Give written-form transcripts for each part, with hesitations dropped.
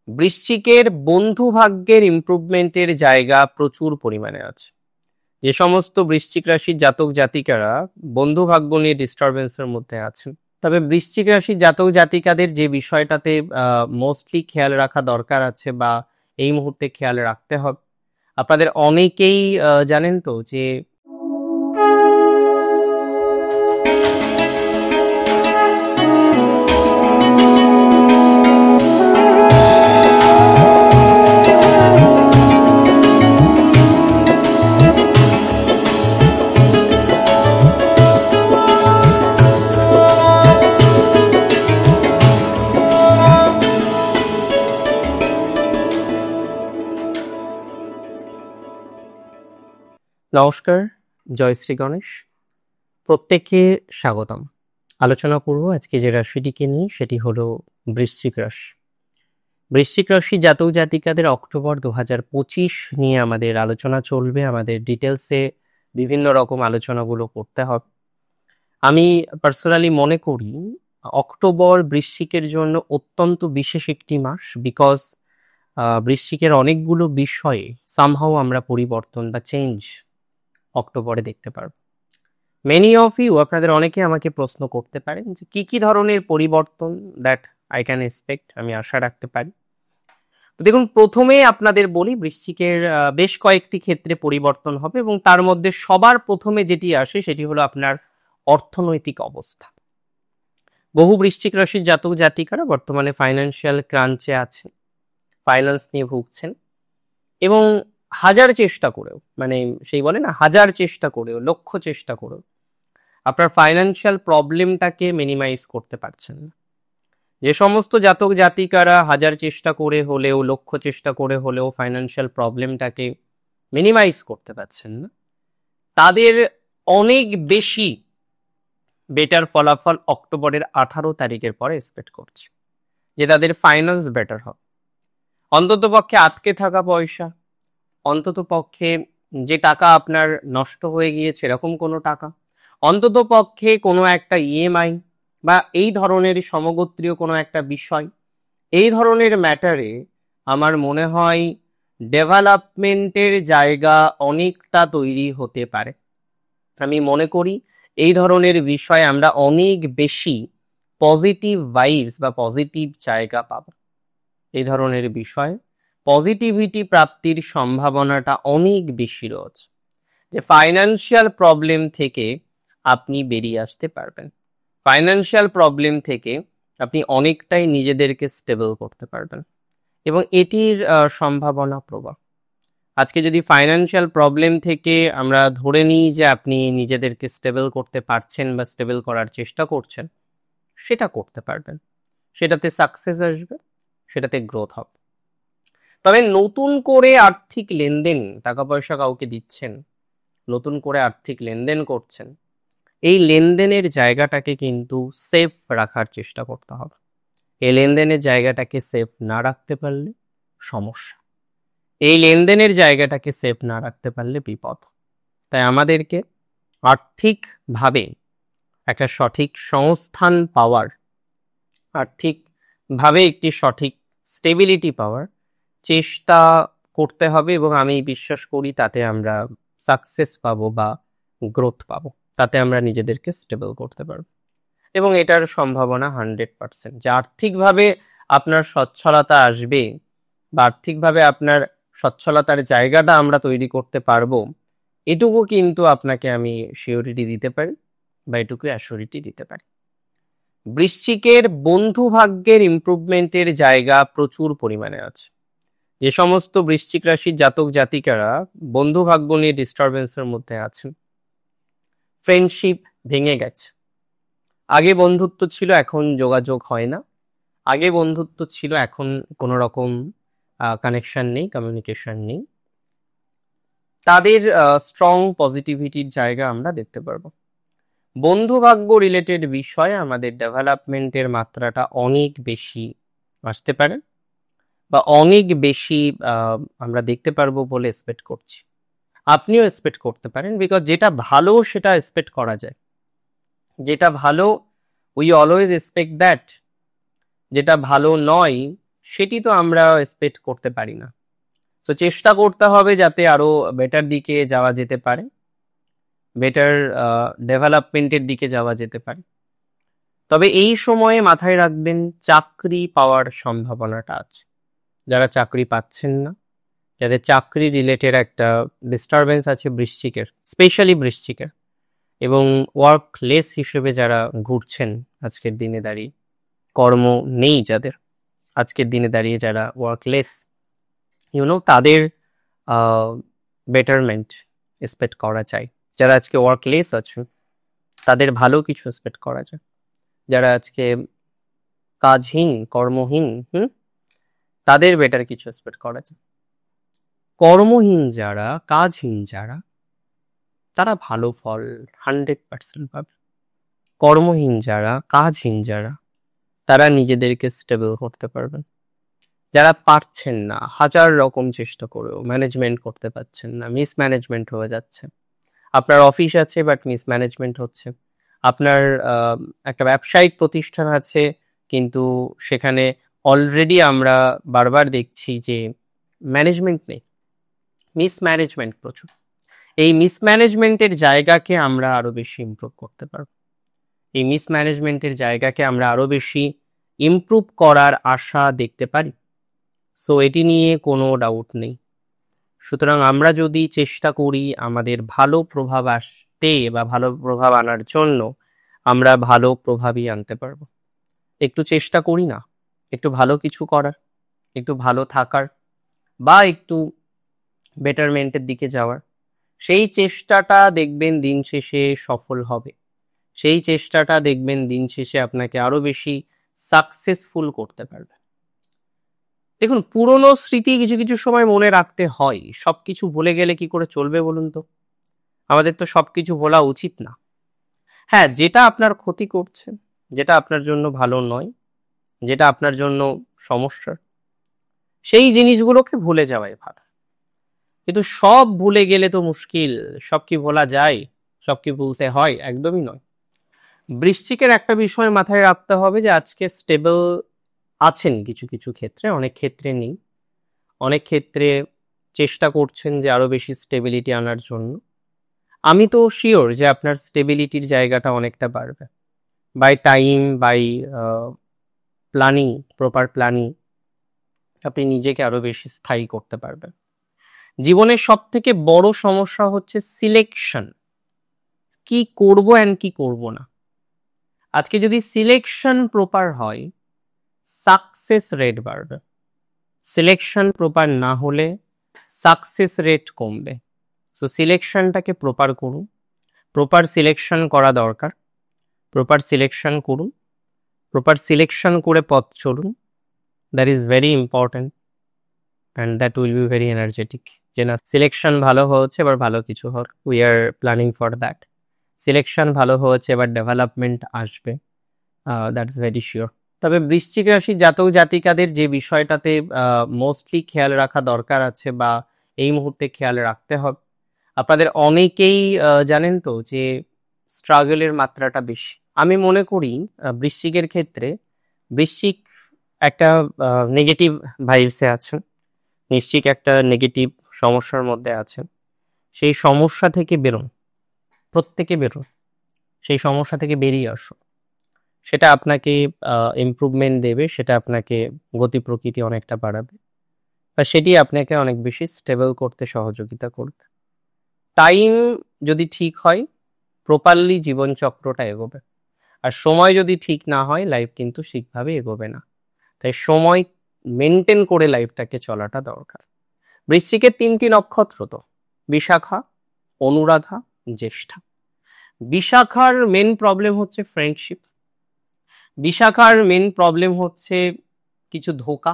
বৃশ্চিকের বন্ধু ভাগ্যের ইমপ্রুভমেন্টের জায়গা প্রচুর পরিমাণে আছে। যে সমস্ত বৃশ্চিক রাশির জাতক জাতিকারা বন্ধু ভাগ্য নিয়ে ডিস্টারবেন্সের মধ্যে আছেন, তবে বৃশ্চিক রাশির জাতক জাতিকাদের যে বিষয়টাতে মোস্টলি খেয়াল রাখা দরকার আছে বা এই মুহূর্তে খেয়াল রাখতে হবে, আপনাদের অনেকেই জানেন তো যে নমস্কার, জয় শ্রী গণেশ। প্রত্যেককে স্বাগতম। আলোচনা করব আজকে যে রাশিটিকে নিয়ে, সেটি হলো বৃশ্চিক রাশি। বৃশ্চিক রাশি জাতক জাতিকাদের অক্টোবর 2025 নিয়ে আমাদের আলোচনা চলবে। আমাদের ডিটেলসে বিভিন্ন রকম আলোচনাগুলো করতে হবে। আমি পার্সোনালি মনে করি অক্টোবর বৃশ্চিকের জন্য অত্যন্ত বিশেষ একটি মাস, বিকজ বৃশ্চিকের অনেকগুলো বিষয়ে সামহাও আমরা পরিবর্তন বা চেঞ্জ অক্টোবরে দেখতে পারবো। মেনি অফ ইউ, আপনাদের অনেকে আমাকে প্রশ্ন করতে পারেন যে কি কি ধরনের পরিবর্তন দ্যাট আই ক্যান এক্সপেক্ট, আমি আশা রাখতে পারি। তো দেখুন, প্রথমে আপনাদের বলি বৃশ্চিকের বেশ কয়েকটি ক্ষেত্রে পরিবর্তন হবে এবং তার মধ্যে সবার প্রথমে যেটি আসে সেটি হলো আপনার অর্থনৈতিক অবস্থা। বহু বৃশ্চিক রাশির জাতক জাতিকারা বর্তমানে ফাইন্যান্সিয়াল ক্রাঞ্চে আছেন, ফাইন্যান্স নিয়ে ভুগছেন এবং হাজার চেষ্টা করেও, মানে সেই বলে না, হাজার চেষ্টা করেও, লক্ষ চেষ্টা করেও আপনার ফাইন্যান্সিয়াল প্রবলেমটাকে মিনিমাইজ করতে পারছেন না। যে সমস্ত জাতক জাতিকারা হাজার চেষ্টা করে হলেও, লক্ষ চেষ্টা করে হলেও ফাইন্যান্সিয়াল প্রবলেমটাকে মিনিমাইজ করতে পারছেন না, তাদের অনেক বেশি বেটার ফলাফল অক্টোবরের 18 তারিখের পরে এক্সপেক্ট করছে, যে তাদের ফাইন্যান্স বেটার হবে। অন্তত পক্ষে আটকে থাকা পয়সা, অন্তত পক্ষে যে টাকা আপনার নষ্ট হয়ে গিয়েছে এরকম কোনো টাকা, অন্তত পক্ষে কোনো একটা ইএমআই বা এই ধরনের সমগোত্রীয় কোনো একটা বিষয়, এই ধরনের ম্যাটারে আমার মনে হয় ডেভেলপমেন্টের জায়গা অনেকটা তৈরি হতে পারে। আমি মনে করি এই ধরনের বিষয়ে আমরা অনেক বেশি পজিটিভ ভাইবস বা পজিটিভ জায়গা পাব। এই ধরনের বিষয় পজিটিভিটি প্রাপ্তির সম্ভাবনাটা অনেক বেশি রয়েছে, যে ফাইন্যান্সিয়াল প্রবলেম থেকে আপনি বেরিয়ে আসতে পারবেন, ফাইন্যান্সিয়াল প্রবলেম থেকে আপনি অনেকটাই নিজেদেরকে স্টেবল করতে পারবেন এবং এটির সম্ভাবনা প্রবল। আজকে যদি ফাইন্যান্সিয়াল প্রবলেম থেকে আমরা ধরে নিই যে আপনি নিজেদেরকে স্টেবল করতে পারছেন বা স্টেবল করার চেষ্টা করছেন, সেটা করতে পারবেন, সেটাতে সাকসেস আসবে, সেটাতে গ্রোথ হবে। তবে নতুন করে আর্থিক লেনদেন, টাকা পয়সা কাউকে দিচ্ছেন, নতুন করে আর্থিক লেনদেন করছেন, এই লেনদেনের জায়গাটাকে কিন্তু সেফ রাখার চেষ্টা করতে হবে। এই লেনদেনের জায়গাটাকে সেফ না রাখতে পারলে সমস্যা, এই লেনদেনের জায়গাটাকে সেফ না রাখতে পারলে বিপদ। তাই আমাদেরকে আর্থিকভাবে একটা সঠিক সংস্থান পাওয়ার, আর্থিকভাবে একটি সঠিক স্টেবিলিটি পাওয়ার চেষ্টা করতে হবে এবং আমি বিশ্বাস করি তাতে আমরা সাকসেস পাবো বা গ্রোথ পাবো, তাতে আমরা নিজেদেরকে স্টেবল করতে পারবো এবং এটার সম্ভাবনা 100%। যে আর্থিকভাবে আপনার সচ্ছলতা আসবে বা আর্থিকভাবে আপনার সচ্ছলতার জায়গাটা আমরা তৈরি করতে পারবো, এটুকু কিন্তু আপনাকে আমি সিওরিটি দিতে পারি বা এটুকু অ্যাসিওরিটি দিতে পারি। বৃশ্চিকের বন্ধু ভাগ্যের ইমপ্রুভমেন্টের জায়গা প্রচুর পরিমাণে আছে। যে সমস্ত বৃশ্চিক রাশির জাতক জাতিকারা বন্ধু ভাগ্য নিয়ে ডিস্টারবেন্সের মধ্যে আছেন, ফ্রেন্ডশিপ ভেঙে গেছে, আগে বন্ধুত্ব ছিল এখন যোগাযোগ হয় না, আগে বন্ধুত্ব ছিল এখন কোনো রকম কানেকশন নেই, কমিউনিকেশন নেই, তাদের স্ট্রং পজিটিভিটির জায়গা আমরা দেখতে পারবো। বন্ধু ভাগ্য রিলেটেড বিষয়ে আমাদের ডেভেলপমেন্টের মাত্রাটা অনেক বেশি আসতে পারে বা অনেক বেশি আমরা দেখতে পারবো বলে এক্সপেক্ট করছি। আপনিও এক্সপেক্ট করতে পারেন, বিকজ যেটা ভালো সেটা এক্সপেক্ট করা যায়, যেটা ভালো উই অলওয়েজ এক্সপেক্ট দ্যাট, যেটা ভালো নয় সেটি তো আমরা এক্সপেক্ট করতে পারি না। তো চেষ্টা করতে হবে যাতে আরো বেটার দিকে যাওয়া যেতে পারে, বেটার ডেভেলপমেন্টের দিকে যাওয়া যেতে পারে। তবে এই সময়ে মাথায় রাখবেন চাকরি পাওয়ার সম্ভাবনাটা আছে। যারা চাকরি পাচ্ছেন না, যাদের চাকরি রিলেটেড একটা ডিস্টারবেন্স আছে বৃশ্চিকের, স্পেশালি বৃশ্চিকের, এবং ওয়ার্কলেস হিসেবে যারা ঘুরছেন আজকের দিনে দাঁড়িয়ে, কর্ম নেই যাদের, আজকের দিনে দাঁড়িয়ে যারা ওয়ার্কলেস, তাদের বেটারমেন্ট এক্সপেক্ট করা যায়। যারা আজকে ওয়ার্কলেস আছেন তাদের ভালো কিছু এক্সপেক্ট করা যায়। যারা আজকে কাজহীন, কর্মহীন, তাদের বেটার কিছু এক্সপেক্ট করা যায়। কর্মহীন যারা, কাজহীন যারা, তারা ভালো ফল 100% পাবে। কর্মহীন যারা, কাজহীন যারা, তারা নিজেদেরকে স্টেবল করতে পারবেন। যারা পারছেন না, হাজার রকম চেষ্টা করেও ম্যানেজমেন্ট করতে পারছেন না, মিসম্যানেজমেন্ট হয়ে যাচ্ছে। আপনার অফিস আছে বাট মিসম্যানেজমেন্ট হচ্ছে। আপনার একটা ব্যবসায়িক প্রতিষ্ঠান আছে, কিন্তু সেখানে অলরেডি আমরা বারবার দেখছি যে ম্যানেজমেন্ট নেই, মিসম্যানেজমেন্ট প্রচুর। এই মিসম্যানেজমেন্টের জায়গাকে আমরা আরো বেশি ইমপ্রুভ করতে পারব। এই মিসম্যানেজমেন্টের জায়গাকে আমরা আরো বেশি ইমপ্রুভ করার আশা দেখতে পারি। সো এটি নিয়ে কোনো ডাউট নেই। সুতরাং আমরা যদি চেষ্টা করি আমাদের ভালো প্রভাব আসতে বা ভালো প্রভাব আনার জন্য, আমরা ভালো প্রভাবই আনতে পারবো। একটু চেষ্টা করি না একটু ভালো কিছু করার, একটু ভালো থাকার, বা একটু বেটারমেন্টের দিকে যাওয়ার। সেই চেষ্টাটা দেখবেন দিন শেষে সফল হবে। সেই চেষ্টাটা দেখবেন দিন শেষে আপনাকে আরো বেশি সাকসেসফুল করতে পারবে। দেখুন, পুরনো স্মৃতি কিছু কিছু সময় মনে রাখতে হয়। সবকিছু ভুলে গেলে কি করে চলবে বলুন তো? আমাদের তো সবকিছু ভোলা উচিত না। হ্যাঁ, যেটা আপনার ক্ষতি করছে, যেটা আপনার জন্য ভালো নয়, যেটা আপনার জন্য সমস্যার, সেই জিনিসগুলোকে ভুলে যাওয়াই ভালো। কিন্তু সব ভুলে গেলে তো মুশকিল। সব কি ভোলা যায়? সব কি ভুলতে হয়? একদমই নয়। বৃশ্চিকের একটা বিষয় মাথায় রাখতে হবে যে আজকে স্টেবল আছেন কিছু কিছু ক্ষেত্রে, অনেক ক্ষেত্রে নেই। অনেক ক্ষেত্রে চেষ্টা করছেন যে আরো বেশি স্টেবিলিটি আনার জন্য। আমি তো শিওর যে আপনার স্টেবিলিটির জায়গাটা অনেকটা বাড়বে। By time, by planning, proper planning, আপনি নিজেকে আরো বেশি স্থায়ী করতে পারবেন। জীবনের সব থেকে বড় সমস্যা হচ্ছে সিলেকশন। কি করব অ্যান্ড কি করব না। আজকে যদি সিলেকশন প্রপার হয়, সাকসেস রেট বাড়বে। সিলেকশন প্রপার না হলে সাকসেস রেট কমবে। সো সিলেকশনটাকে প্রপার করুন। প্রপার সিলেকশন করা দরকার। প্রপার সিলেকশন করুন, প্রপার সিলেকশন করে পথ চলুন। That is very important and that will be very energetic. যে না, সিলেকশন ভালো হয়েছে, এবার ভালো কিছু হোক। We are planning for that. Selection ভালো হয়েছে, এবার ডেভেলপমেন্ট আসবে, দ্যাট ইজ ভেরি শিওর। তবে বৃশ্চিক রাশির জাতক জাতিকাদের যে বিষয়টাতে মোস্টলি খেয়াল রাখা দরকার আছে, বা এই মুহূর্তে খেয়াল রাখতে হবে, আপনাদের অনেকেই জানেন তো যে স্ট্রাগলের মাত্রাটা বেশি। আমি মনে করি বৃশ্চিকের ক্ষেত্রে বৃশ্চিক একটা নেগেটিভ ভাইবসে আছেন, নিশ্চিত একটা নেগেটিভ সমস্যার মধ্যে আছেন। সেই সমস্যা থেকে বেরোন, প্রত্যেকে বেরোন, সেই সমস্যা থেকে বেরিয়ে আসুন। সেটা আপনাকে ইমপ্রুভমেন্ট দেবে, সেটা আপনাকে গতি প্রকৃতি অনেকটা বাড়াবে, আর সেটি আপনাকে অনেক বেশি স্টেবল করতে সহযোগিতা করবে। টাইম যদি ঠিক হয়, প্রপারলি জীবনচক্রটা এগোবে। আর সময় যদি ঠিক না হয়, লাইফ কিন্তু ঠিকভাবে এগোবে না। তাই সময় মেনটেন করে লাইফটাকে চলাটা দরকার। বৃশ্চিকের 3টি নক্ষত্র তো বিশাখা, অনুরাধা, জ্যেষ্ঠা। বিশাখার মেন প্রবলেম হচ্ছে ফ্রেন্ডশিপ। বিশাখার মেন প্রবলেম হচ্ছে কিছু ধোঁকা।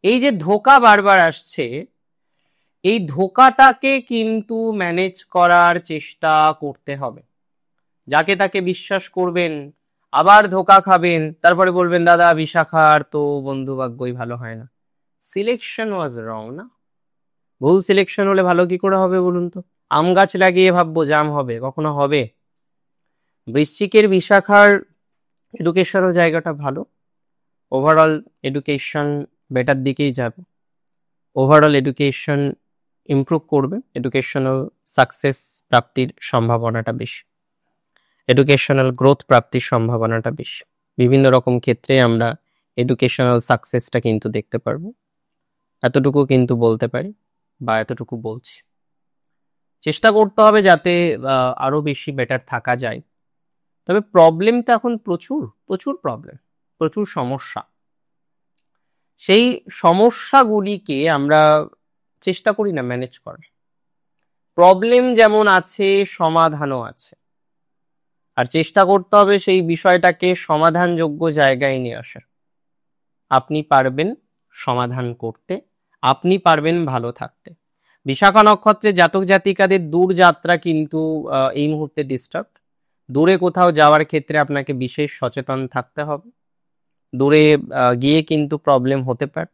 এই যে ধোঁকা বারবার আসছে, এই ধোঁকাটাকে কিন্তু ম্যানেজ করার চেষ্টা করতে হবে। যাকে তাকে বিশ্বাস করবেন, আবার ধোঁকা খাবেন, তারপরে বলবেন দাদা বিশাখার তো বন্ধু ভাগ্যই ভালো হয় না। সিলেকশন ওয়াজ রং না? ভুল সিলেকশন হলে ভালো কি করে হবে বলুন তো? আম গাছ লাগিয়ে ভাববো জাম হবে, কখনো হবে? বৃশ্চিকের বিশাখার এডুকেশনাল জায়গাটা ভালো, ওভারঅল এডুকেশন বেটার দিকেই যাবে, ওভারঅল এডুকেশন ইমপ্রুভ করবে, এডুকেশনাল সাকসেস প্রাপ্তির সম্ভাবনাটা বেশি, এডুকেশনাল গ্রোথ প্রাপ্তির সম্ভাবনাটা বেশি। বিভিন্ন রকম ক্ষেত্রে আমরা এডুকেশনাল সাকসেসটা কিন্তু দেখতে পারবো, এতটুকু কিন্তু বলতে পারি বা এতটুকু বলছি। চেষ্টা করতে হবে যাতে আরো বেশি বেটার থাকা যায়। তবে প্রবলেম তো এখন প্রচুর প্রচুর প্রবলেম, প্রচুর সমস্যা। সেই সমস্যাগুলিকে আমরা চেষ্টা করি না ম্যানেজ করার। প্রবলেম যেমন আছে সমাধানও আছে, আর চেষ্টা করতে হবে সেই বিষয়টাকে সমাধানযোগ্য জায়গায় নিয়ে আসার। আপনি পারবেন সমাধান করতে, আপনি পারবেন ভালো থাকতে। বিশাখা নক্ষত্রে জাতক জাতিকাদের দূর যাত্রা কিন্তু এই মুহূর্তে ডিস্টার্ব। দূরে কোথাও যাওয়ার ক্ষেত্রে আপনাকে বিশেষ সচেতন থাকতে হবে। দূরে গিয়ে কিন্তু প্রবলেম হতে পারে।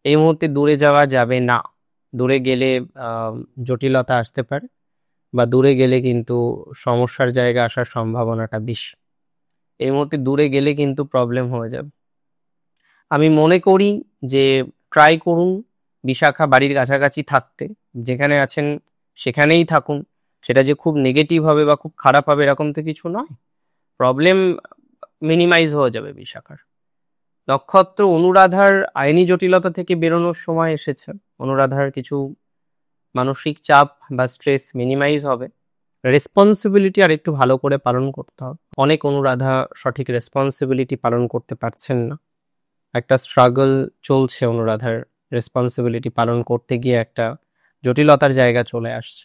এই মুহূর্তে দূরে যাওয়া যাবে না, দূরে গেলে জটিলতা আসতে পারে, বা দূরে গেলে কিন্তু সমস্যার জায়গা আসার সম্ভাবনাটা বেশি। এই মুহূর্তে দূরে গেলে কিন্তু প্রবলেম হয়ে যাবে। আমি মনে করি যে ট্রাই করুন বিশাখা বাড়ির কাছাকাছি থাকতে, যেখানে আছেন সেখানেই থাকুন। সেটা যে খুব নেগেটিভ হবে বা খুব খারাপ হবে এরকম তো কিছু নয়, প্রবলেম মিনিমাইজ হয়ে যাবে বিশাখার। নক্ষত্র অনুরাধার আইনি জটিলতা থেকে বেরোনোর সময় এসেছে, অনুরাধার কিছু মানসিক চাপ বা স্ট্রেস মিনিমাইজ হবে। রেসপন্সিবিলিটি আর একটু ভালো করে পালন করতে হবে। অনেক অনুরাধা সঠিক রেসপন্সিবিলিটি পালন করতে পারছেন না, একটা স্ট্রাগল চলছে অনুরাধার, রেসপন্সিবিলিটি পালন করতে গিয়ে একটা জটিলতার জায়গা চলে আসছে।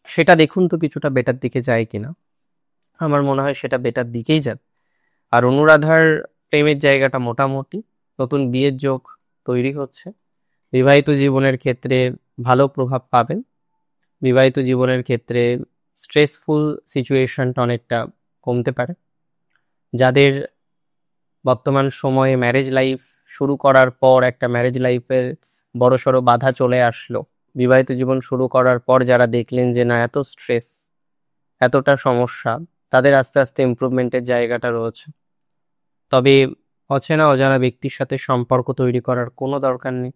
সেটা দেখুন তো কিছুটা বেটার দিকে যায় কিনা। আমার মনে হয় সেটা বেটার দিকেই যাবে। আর অনুরাধার প্রেমের জায়গাটা মোটামুটি, নতুন বিয়ের যোগ তৈরি হচ্ছে। বিবাহিত জীবনের ক্ষেত্রে ভালো প্রভাব পাবেন। বিবাহিত জীবনের ক্ষেত্রে স্ট্রেসফুল সিচুয়েশনটা অনেকটা কমতে পারে। যাদের বর্তমান সময়ে ম্যারেজ লাইফ শুরু করার পর একটা ম্যারেজ লাইফের বড়সড় বাধা চলে আসলো, বিবাহিত জীবন শুরু করার পর যারা দেখলেন যে না এত স্ট্রেস, এতটা সমস্যা, তাদের আস্তে আস্তে ইমপ্রুভমেন্টের জায়গাটা রয়েছে। তবে অচেনা অজানা ব্যক্তির সাথে সম্পর্ক তৈরি করার কোনো দরকার নেই।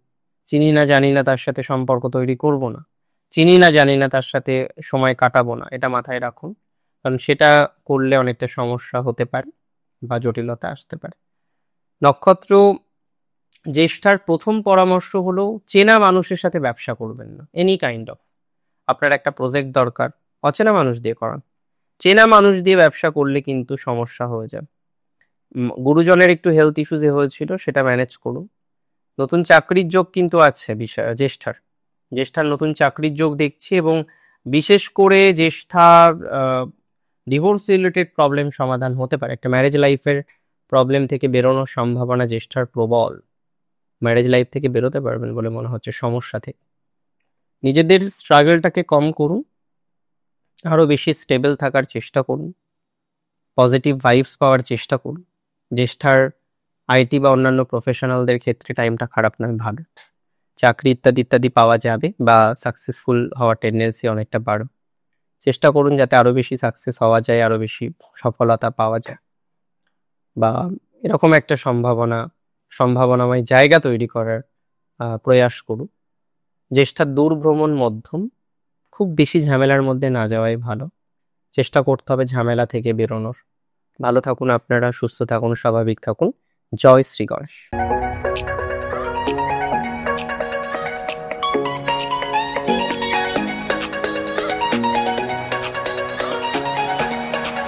চিনি না জানি না তার সাথে সম্পর্ক তৈরি করব না, চিনি না জানি না তার সাথে সময় কাটাবো না, এটা মাথায় রাখুন। কারণ সেটা করলে অনেকটা সমস্যা হতে পারে বা জটিলতা আসতে পারে। নক্ষত্র জ্যেষ্ঠার প্রথম পরামর্শ হলো চেনা মানুষের সাথে ব্যবসা করবেন না, এনি কাইন্ড অফ। আপনার একটা প্রজেক্ট দরকার, অচেনা মানুষ দিয়ে করান। চেনা মানুষ দিয়ে ব্যবসা করলে কিন্তু সমস্যা হয়ে যাবে। গুরুজনের একটু হেলথ ইস্যুজ হয়েছিল, সেটা ম্যানেজ করুন। নতুন চাকরির যোগ কিন্তু আছে জ্যেষ্ঠার নতুন চাকরির যোগ দেখছি, এবং বিশেষ করে জ্যেষ্ঠার ডিভোর্স রিলেটেড প্রবলেম সমাধান হতে পারে। একটা ম্যারেজ লাইফের প্রবলেম থেকে বেরোনোর সম্ভাবনা জ্যেষ্ঠার প্রবল। ম্যারেজ লাইফ থেকে বেরোতে পারবেন বলে মনে হচ্ছে সমস্যা থেকে। নিজেদের স্ট্রাগলটাকে কম করুন, আরো বেশি স্টেবল থাকার চেষ্টা করুন, পজিটিভ ভাইবস পাওয়ার চেষ্টা করুন। জ্যেষ্ঠার আইটি বা অন্যান্য প্রফেশনালদের ক্ষেত্রে টাইমটা খারাপ নয়, ভালো। চাকরি ইত্যাদি ইত্যাদি পাওয়া যাবে বা সাকসেসফুল হওয়ার টেন্ডেন্সি অনেকটা বাড়বে। চেষ্টা করুন যাতে আরো বেশি সাকসেস হওয়া যায়, আরো বেশি সফলতা পাওয়া যায়, বা এরকম একটা সম্ভাবনাময় জায়গা তৈরি করার প্রয়াস করুন। জ্যেষ্ঠার দূর ভ্রমণ মধ্যম, খুব বেশি ঝামেলার মধ্যে না যাওয়াই ভালো। চেষ্টা করতে হবে ঝামেলা থেকে বেরোনোর। ভালো থাকুন আপনারা, সুস্থ থাকুন, স্বাভাবিক থাকুন। জয় শ্রী গণেশ।